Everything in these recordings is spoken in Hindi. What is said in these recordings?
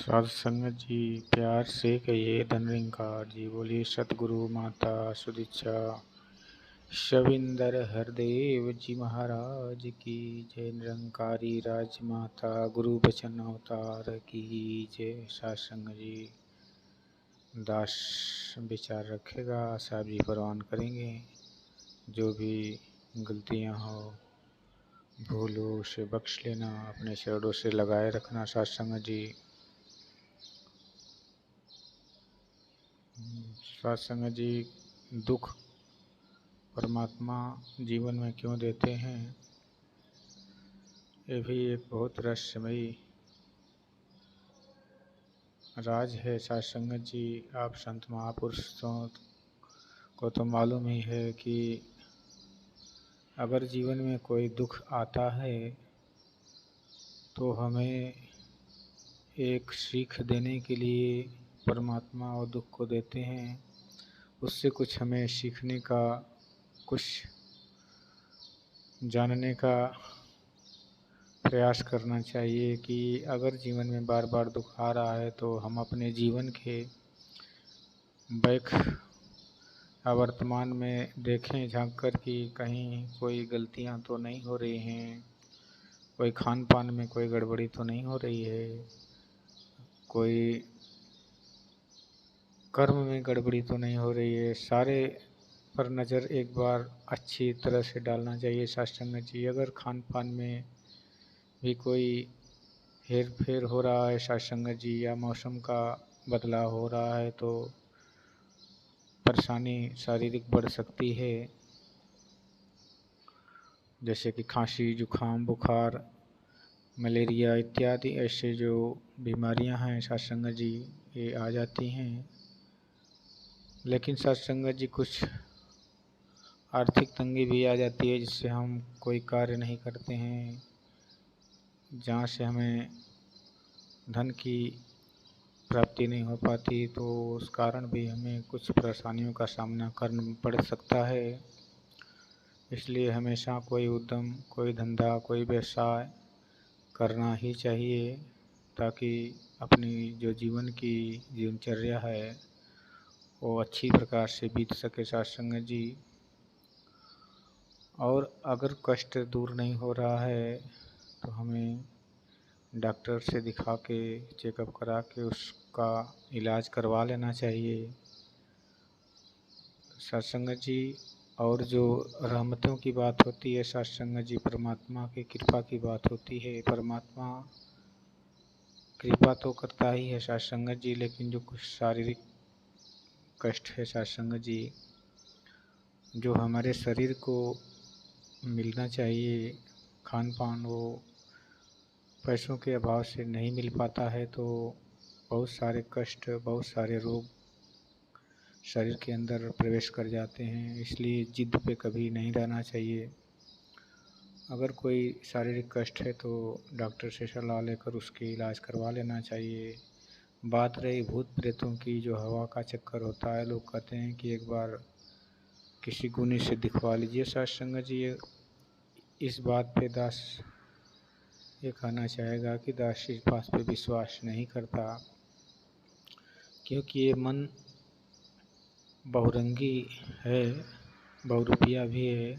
साधु संगत जी प्यार से कहिए धनरिंकार जी। बोलिए सतगुरु माता सुदीक्षा शविंदर हरदेव जी महाराज की जय। निरंकारी राजमाता गुरु बचन अवतार की जय। साधु जी दास विचार रखेगा, साहब जी परवान करेंगे। जो भी गलतियां हो भूल हो उसे बख्श लेना, अपने चरणों से लगाए रखना। साधु जी सत्संग जी दुख परमात्मा जीवन में क्यों देते हैं, ये भी एक बहुत रहस्यमयी राज है। सत्संग जी आप संत महापुरुषों को तो मालूम ही है कि अगर जीवन में कोई दुख आता है तो हमें एक सीख देने के लिए परमात्मा वो दुख को देते हैं। उससे कुछ हमें सीखने का, कुछ जानने का प्रयास करना चाहिए कि अगर जीवन में बार बार दुख आ रहा है तो हम अपने जीवन के बैक वर्तमान में देखें झांक कर कि कहीं कोई गलतियां तो नहीं हो रही हैं, कोई खान पान में कोई गड़बड़ी तो नहीं हो रही है, कोई कर्म में गड़बड़ी तो नहीं हो रही है। सारे पर नज़र एक बार अच्छी तरह से डालना चाहिए। सत्संग जी अगर खान पान में भी कोई हेर फेर हो रहा है सत्संग जी, या मौसम का बदलाव हो रहा है तो परेशानी शारीरिक बढ़ सकती है, जैसे कि खांसी जुखाम बुखार मलेरिया इत्यादि ऐसे जो बीमारियां हैं सत्संग जी ये आ जाती हैं। लेकिन सत्संग जी कुछ आर्थिक तंगी भी आ जाती है जिससे हम कोई कार्य नहीं करते हैं, जहाँ से हमें धन की प्राप्ति नहीं हो पाती, तो उस कारण भी हमें कुछ परेशानियों का सामना करना पड़ सकता है। इसलिए हमेशा कोई उद्यम, कोई धंधा, कोई व्यवसाय करना ही चाहिए ताकि अपनी जो जीवन की दिनचर्या है वो अच्छी प्रकार से बीत सके सत्संग जी। और अगर कष्ट दूर नहीं हो रहा है तो हमें डॉक्टर से दिखा के चेकअप करा के उसका इलाज करवा लेना चाहिए सत्संग जी। और जो रहमतों की बात होती है सत्संग जी, परमात्मा की कृपा की बात होती है। परमात्मा कृपा तो करता ही है सत्संग जी, लेकिन जो कुछ शारीरिक कष्ट है सत्संग जी, जो हमारे शरीर को मिलना चाहिए खान पान, वो पैसों के अभाव से नहीं मिल पाता है, तो बहुत सारे कष्ट, बहुत सारे रोग शरीर के अंदर प्रवेश कर जाते हैं। इसलिए जिद पे कभी नहीं रहना चाहिए। अगर कोई शारीरिक कष्ट है तो डॉक्टर से सलाह लेकर उसकी इलाज करवा लेना चाहिए। बात रही भूत प्रेतों की, जो हवा का चक्कर होता है, लोग कहते हैं कि एक बार किसी गुनी से दिखवा लीजिए सत्संग जी। इस बात पे दास ये कहना चाहेगा कि दास इस बात पे विश्वास नहीं करता, क्योंकि ये मन बहुरंगी है, बहुरूपिया भी है।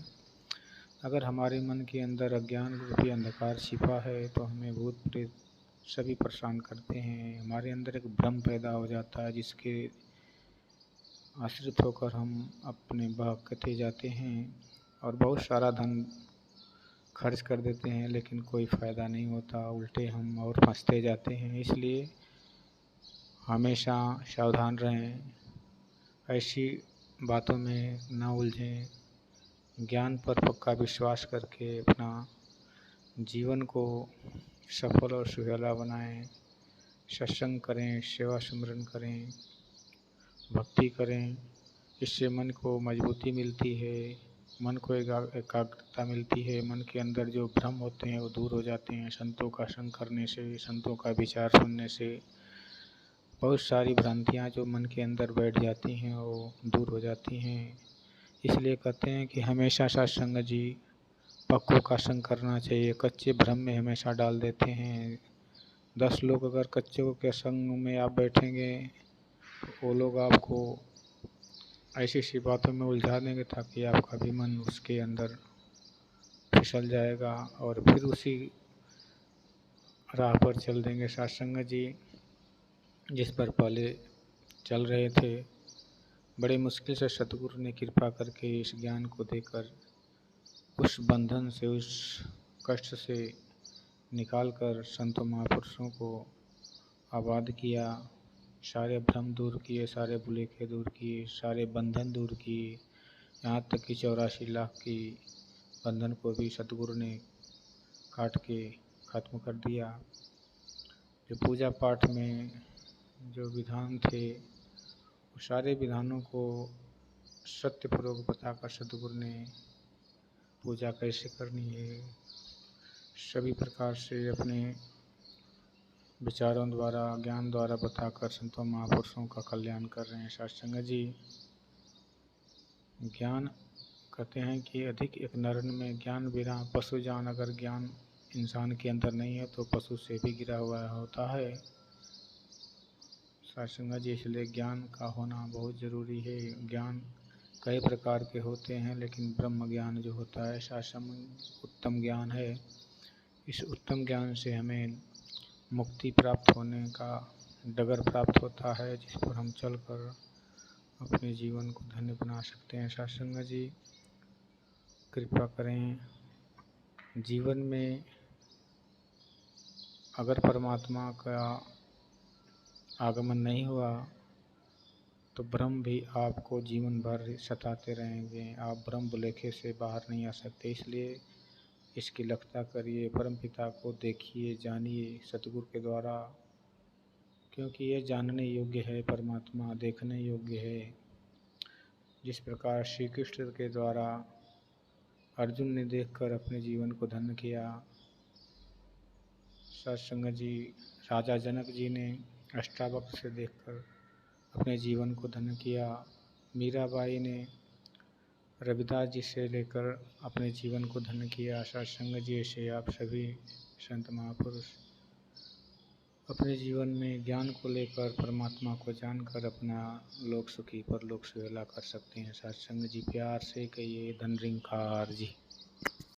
अगर हमारे मन के अंदर अज्ञान रूपी अंधकार छिपा है तो हमें भूत प्रेत सभी परेशान करते हैं। हमारे अंदर एक भ्रम पैदा हो जाता है जिसके आश्रित होकर हम अपने बहकते जाते हैं और बहुत सारा धन खर्च कर देते हैं, लेकिन कोई फ़ायदा नहीं होता, उल्टे हम और फंसते जाते हैं। इसलिए हमेशा सावधान रहें, ऐसी बातों में न उलझें, ज्ञान पर पक्का विश्वास करके अपना जीवन को सफल और सुहेला बनाएं। सत्संग करें, सेवा सिमरन करें, भक्ति करें, इससे मन को मजबूती मिलती है, मन को एकाग्रता मिलती है। मन के अंदर जो भ्रम होते हैं वो दूर हो जाते हैं। संतों का संग करने से, संतों का विचार सुनने से बहुत सारी भ्रांतियाँ जो मन के अंदर बैठ जाती हैं वो दूर हो जाती हैं। इसलिए कहते हैं कि हमेशा सत्संग जी पक्कों का संग करना चाहिए। कच्चे भ्रम में हमेशा डाल देते हैं, 10 लोग अगर कच्चे के संग में आप बैठेंगे तो वो लोग आपको ऐसी ऐसी बातों में उलझा देंगे ताकि आपका भी मन उसके अंदर फिसल जाएगा और फिर उसी राह पर चल देंगे। सत्संग जी जिस पर पहले चल रहे थे, बड़े मुश्किल से सतगुरु ने कृपा करके इस ज्ञान को देकर उस बंधन से, उस कष्ट से निकाल कर संतों महापुरुषों को आबाद किया, सारे भ्रम दूर किए, सारे भुलेखे दूर किए, सारे बंधन दूर किए, यहाँ तक कि 84 लाख की बंधन को भी सतगुरु ने काट के खत्म कर दिया। जो पूजा पाठ में जो विधान थे, वो सारे विधानों को सत्यपूर्वक बताकर सतगुरु ने पूजा कैसे करनी है सभी प्रकार से अपने विचारों द्वारा, ज्ञान द्वारा बताकर संतों महापुरुषों का कल्याण कर रहे हैं। सत्संग जी ज्ञान कहते हैं कि अधिक एक नरन में ज्ञान बिना पशु जान, अगर ज्ञान इंसान के अंदर नहीं है तो पशु से भी गिरा हुआ होता है। सत्संग जी इसलिए ज्ञान का होना बहुत ज़रूरी है। ज्ञान कई प्रकार के होते हैं, लेकिन ब्रह्म ज्ञान जो होता है सत्संग उत्तम ज्ञान है। इस उत्तम ज्ञान से हमें मुक्ति प्राप्त होने का डगर प्राप्त होता है, जिस पर हम चलकर अपने जीवन को धन्य बना सकते हैं। सत्संग जी कृपा करें, जीवन में अगर परमात्मा का आगमन नहीं हुआ तो भ्रम भी आपको जीवन भर सताते रहेंगे, आप भ्रम भुलेखे से बाहर नहीं आ सकते। इसलिए इसकी लक्षता करिए, परमपिता को देखिए, जानिए सतगुरु के द्वारा, क्योंकि ये जानने योग्य है, परमात्मा देखने योग्य है। जिस प्रकार श्री कृष्ण के द्वारा अर्जुन ने देखकर अपने जीवन को धन्य किया, सत्संग जी राजा जनक जी ने अष्टावक्र से देखकर अपने जीवन को धन्य किया, मीराबाई ने रविदास जी से लेकर अपने जीवन को धन्य किया। सत्संग जी से आप सभी संत महापुरुष अपने जीवन में ज्ञान को लेकर परमात्मा को जानकर अपना लोक सुखी परलोक सुहेला कर सकते हैं। सत्संग जी प्यार से कहिए धन रिंकार जी।